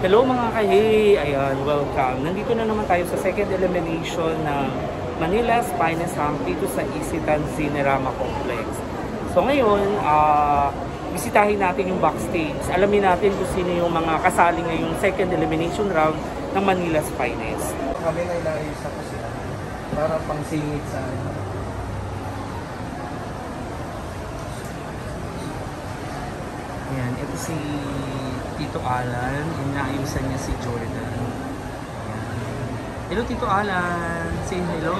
Hello mga kahi! Ayan, welcome. Nandito na naman tayo sa second elimination ng Manila's Finest Hang dito sa Isitan Cinerama Complex. So ngayon, bisitahin natin yung backstage. Alamin natin kung sino yung mga kasali ngayong second elimination round ng Manila's Finest. Kami na inaayos ako sila para pang singit sa Ayan, ito si Tito Alan. Inaayusan niya si Jordan. Ayan. Hello Tito Alan! Say hello!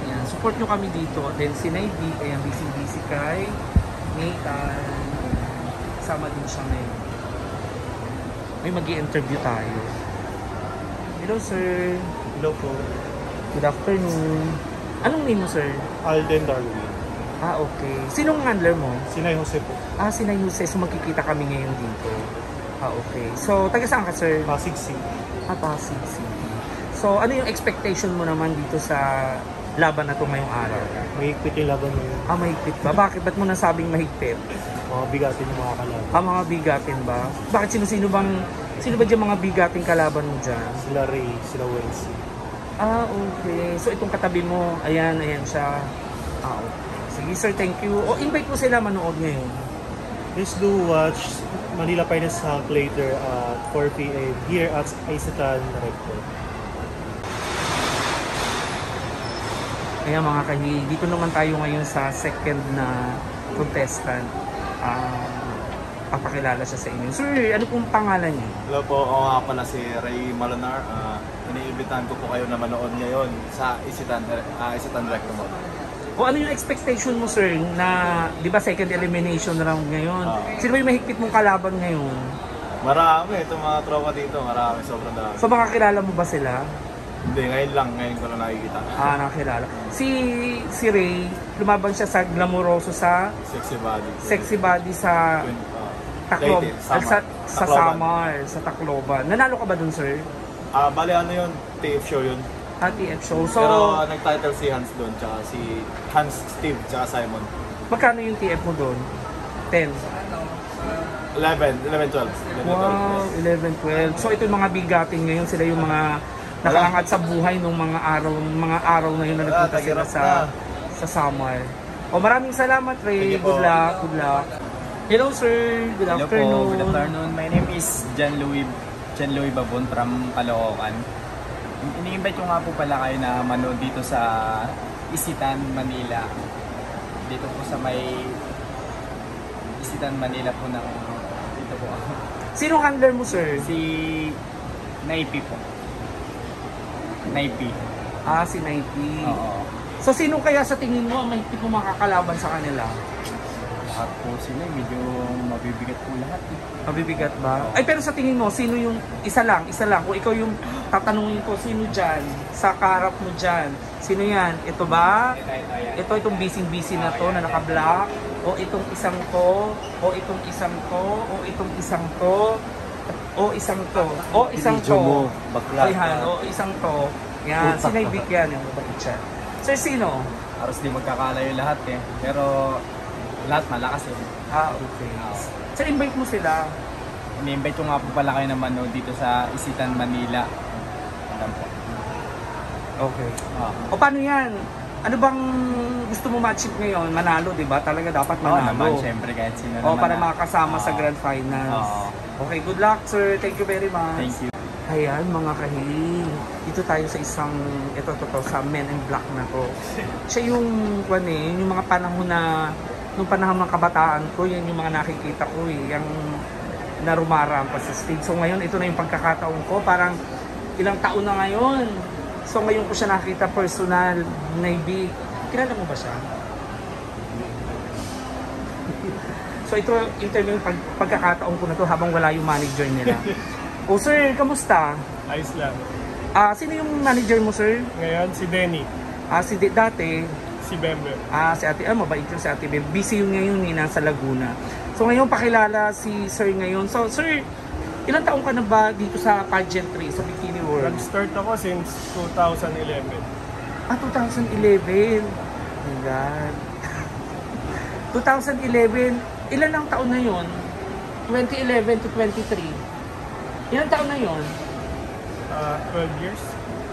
Ayan, support nyo kami dito. Then si Naibi, ayan, busy kay Nathan. Kasama din siya ngayon. May mag-i-interview tayo. Hello sir! Hello po. Good afternoon. Anong name mo sir? Alden Darwin. Ah, okay. Sinong handler mo? Sinay Jose po. Ah, si Nay Jose. So magkikita kami ngayon dito. Ah, okay. So, taga saan ka sir? Pasig City. Ah, Pasig City. So, ano yung expectation mo naman dito sa laban na to ngayong araw? Mahigpit yung laban mo yun. Ah, mahigpit ba? Bakit? Ba't mo nasabing mahigpit? Mga bigatin yung mga kalaban. Ah, mga bigatin ba? Bakit sino ba dyan mga bigating kalaban mo dyan? Sila Ray, sila Wensi. Ah, okay. So, itong katabi mo, ayan siya. Ah, okay. Sige sir, thank you. O, invite mo sila manood ngayon. Please do watch Manila Finest Hang later at 4 p.m. here at Isitan Recto. Kaya mga kahi, dito naman tayo ngayon sa second na contestant. Papakilala siya sa inyo. Sir, ano pong pangalan niya? Hello po, ako nga pala si Ray Malonar. Iniimbitahan ko po kayo na manood ngayon sa Isitan Recto mo. O ano yung expectation mo sir na, di ba second elimination round ngayon? Sino ba yung mahigpit mong kalaban ngayon? Marami, itong mga tropa dito, marami, sobrang dami. So makakilala mo ba sila? Hindi, ngayon ko na nakikita. Ah, nakakilala. Si Ray, lumaban siya sa glamoroso sa Sexy body sa Leyte, sa Samar, sa Tacloban. Nanalo ka ba dun sir? Bali ano yun, TF show yun. TF show. So, pero nag-title si Hans doon, tsaka si Hans, Steve, tsaka Simon. Magkano yung TF mo doon? 10? 11, 12. Wow, 11, 12. So ito yung mga bigatin ngayon, sila yung mga nakaangat sa buhay ng mga araw na yun na nagpunta sila sa Samar. O maraming salamat Ray, good luck. Hello sir, good afternoon. Hello po, good afternoon. My name is John Louis Babon from Caloocan. Ini-invite ko nga po pala kayo na manood dito sa Isitan, Manila. Dito po sa may Isitan, Manila po ng dito po. Sino handler mo sir? Si Naipi po. Naipi. Ah, si Naipi. Oo. So sino kaya sa tingin mo ang mahigpit mo makakalaban sa kanila? Lahat po sila, medyo mabibigat po lahat. Mabibigat ba? Ay pero sa tingin mo, sino yung isa lang? Kung ikaw yung tatanungin ko, sino dyan? Sa kaharap mo dyan? Sino yan? Ito ba? Itong busy na to na naka-black? O itong isang to? O itong isang to? O itong isang to? O isang to? O isang to? Ayan, o isang to. Yan, sinaybik yan yung mabait siya. Sir, sino? Halos di magkakalayo lahat eh. Pero lahat malakas eh. Ah, okay. Sir, invite mo sila. Ini-invite ko nga po pala kayo na manood dito sa Isitan, Manila. Okay. O paano yan? Ano bang gusto mo ma-achieve ngayon? Manalo, di ba? Talaga dapat manalo. Naman, syempre kahit sino naman. Para makakasama sa Grand Finals. Okay, good luck sir. Thank you very much. Thank you. Ayan mga kahiling. Dito tayo sa isang, sa Men in Black na to. Siya yung mga panahon na, nung panahon ng kabataan ko, yan yung mga nakikita ko yung narumarampa sa stage. So ngayon, ito na yung pagkakataon ko. Parang ilang taon na ngayon. So ngayon ko siya nakita personal, Naibi. Kilala mo ba siya? So ito interview pagkakataon ko na to habang wala yung manager nila. O sir, kamusta? Ayos lang. Sino yung manager mo sir? Ngayon si Denny. Dati? Si Bembe. Si ate, mabait yung si ate Bembe. Busy yung ngayon nasa Laguna. So ngayon pakilala si sir ngayon. So sir, ilang taong ka na ba dito sa pageantry, sa Bikini World? Nag-start ako since 2011. 2011. Oh my God. 2011, ilan ang taon na yun? 2011 to 23. Ilang taon na yon? 12 years.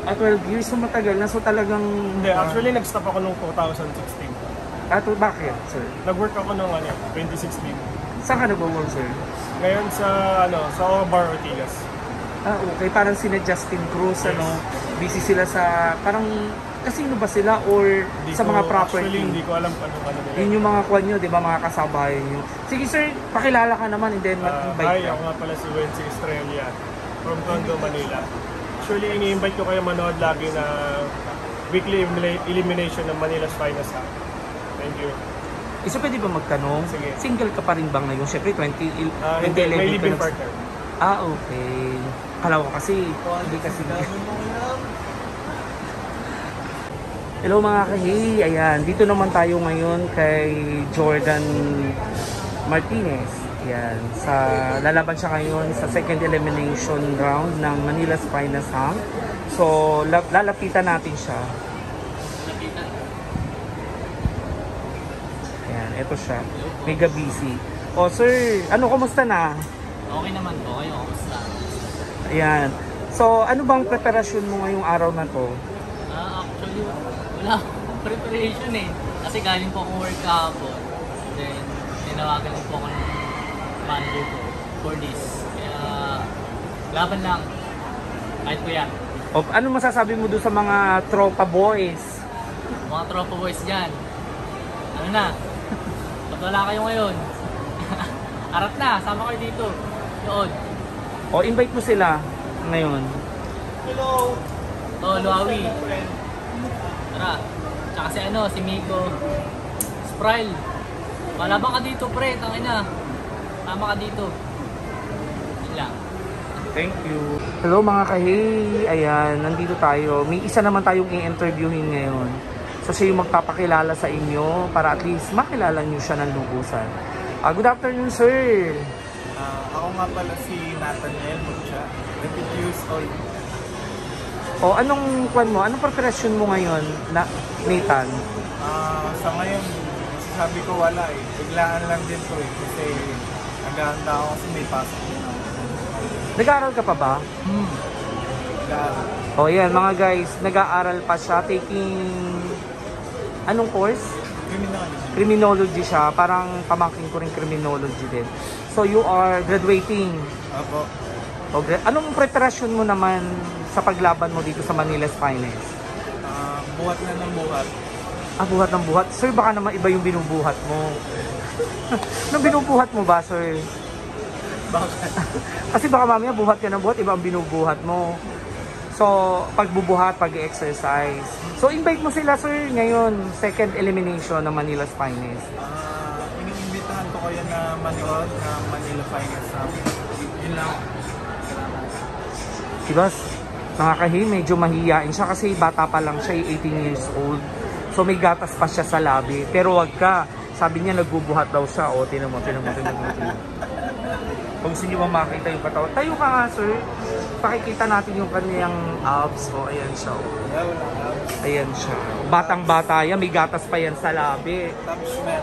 12 years, so matagal na. So talagang... Hindi, actually nag-stop ako nung 2016. bakit, sir? Nag-work ako nung 2016. Saan ka nag-work, sir? Ngayon sa Bar Ortigas. Okay. Parang sina Justin Cruz, busy sila sa... Parang casino ba sila or sa mga property? Actually, hindi ko alam ano nila. Yun yung mga kwan nyo, di ba? Mga kasabayan nyo. Sige, sir, pakilala ka naman and then mag-invite Hi, ka. ako nga pala si Wency Estrella from Tondo, Manila. Actually, ini-invite ko kayo manood lagi na weekly elimination ng Manila's Finest House. Thank you. Isa pwede ba magtanong? Sige. Single ka pa rin bang ngayon? Siyempre, 2011 May ka live-in nags- partner. Okay. Kala ko kasi, hindi kasi. Hello mga kahi, ayan, dito naman tayo ngayon kay Jordan Martinez. Ayan, lalaban siya ngayon sa second elimination round ng Manila's Finest Hang. So, lalapitan natin siya. Ayan, ito siya. Mega busy. O sir, kumusta na? Okay naman po, kayo kamusta? Ayan. So, ano bang preparasyon mo ngayong araw na to? Actually, wala akong preparation eh. Kasi galing po akong work kahapon. Then, tinawagan po ako ng manager ko for this. Kaya, laban lang. Kahit ko yan. O, ano masasabi mo doon sa mga tropa boys? Mga tropa boys dyan. Ano na? Ba't wala kayo ngayon? Arat na, sama kayo dito. Doon. O, invite mo sila ngayon. To, Luawi. Tara. Tsaka si Miko. Spryle. Malabang ka dito, pre. Tangina. Tama ka dito. Yun lang. Thank you. Hello mga kahi. Ayan, nandito tayo. May isa naman tayong i-interviewin ngayon. So siya yung magpapakilala sa inyo para at least makilala nyo siya ng lubusan. Good afternoon, sir. Ako nga pala si Nathaniel Mucha, 20 years old. O, anong kwan mo? Anong preparation mo ngayon, Nathan? Sa ngayon, sabi ko wala eh. Biglaan lang din to eh. Kasi naghahanda ako kasi may pasok din ako. Nag-aaral ka pa ba? Nag-aaral. O, yan mga guys. Nag-aaral pa siya. Taking... Anong course? Criminology. Criminology siya. Parang pamangkin ko rin criminology din. So, you are graduating. Apo. Okay. Anong preparasyon mo naman sa paglaban mo dito sa Manila's Finest? Buhat na ng buhat. Buhat ng buhat. Sir, baka naman iba yung binubuhat mo. Anong binubuhat mo ba, sir? Bakit? Kasi baka mamaya buhat ka ng buhat, iba ang binubuhat mo. So, pagbubuhat, pag-exercise. So, invite mo sila, sir, ngayon, second elimination ng Manila's Finest. Iniimbitahan ko kayo na manood ng Manila Finest House. Yun lang. Diba, mga kahi, medyo mahihiyain siya kasi bata pa lang siya, 18 years old. So may gatas pa siya sa labi. Pero wag ka. Sabi niya nagbubuhat daw siya. O, tinan mo. Kung gusto niyo ba makita yung katawan. Tayo ka nga, sir. Pakikita natin yung kanyang abs. O, ayan siya. Ayan siya. Batang-bata yan. May gatas pa yan sa labi.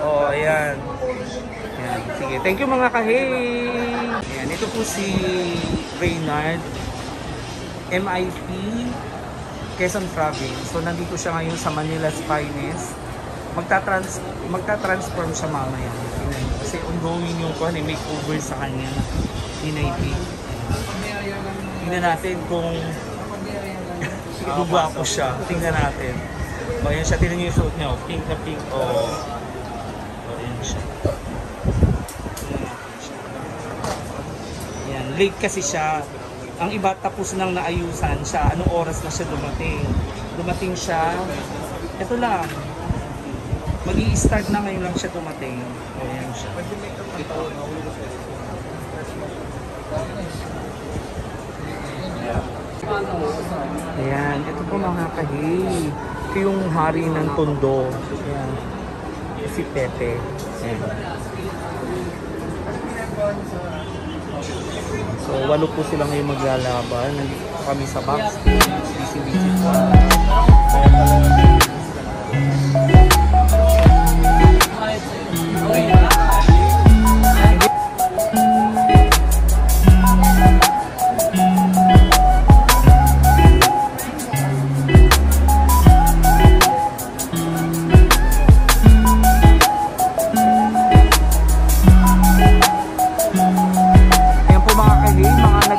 O, ayan. Ayan. Sige. Thank you mga kahi. Ayan. Ito po si Reynard. MIP Quezon Province. So nandito siya ngayon sa Manila's Finest. Magta-transform siya mamaya. Kasi ongoing yung makeover sa kanya. MIP. Tingnan natin kung gugwapo siya. Tingnan natin. O yan siya. Tingnan niyo yung suot niya. Pink na pink. O yan siya. Yan. Late kasi siya. Ang iba tapos nang naayusan siya, anong oras na siya dumating. Dumating siya, ito lang, mag-i-start na ngayon lang siya dumating. O, yan siya. Ayan, ito po mga kahi. Ito yung hari ng Tondo. Ayan. Si Pepe. Ayan. So, 8 po sila ngayon maglalaban. Nandito kami sa box. Busy-busy po.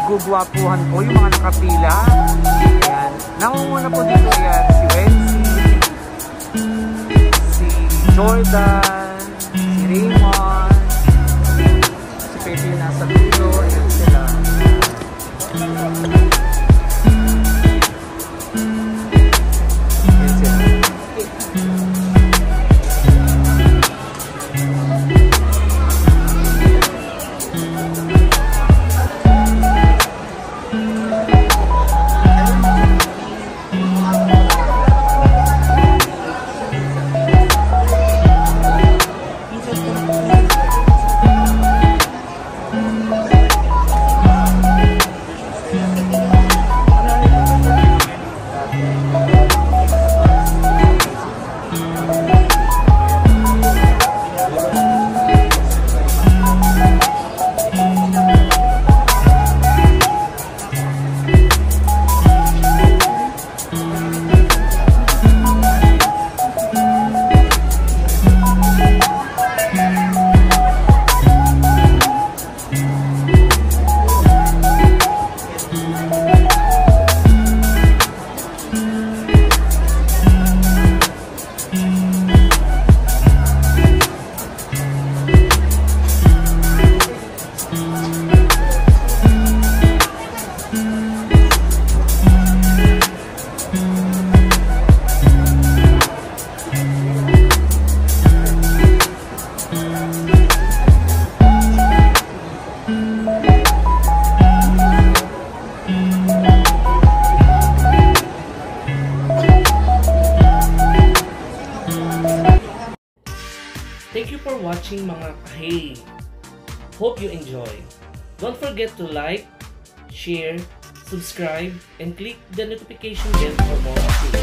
pinagugwapuhan ko, yung mga nakapila. Ayan. Nangunguna po dito, ayan, si Wency, si Jordan, si Raymond, si Pepe yung nasa dulo, ayan sila. Ayan sila. Thank you for watching mga kahe. Hope you enjoy. Don't forget to like, share, subscribe, and click the notification bell for more updates.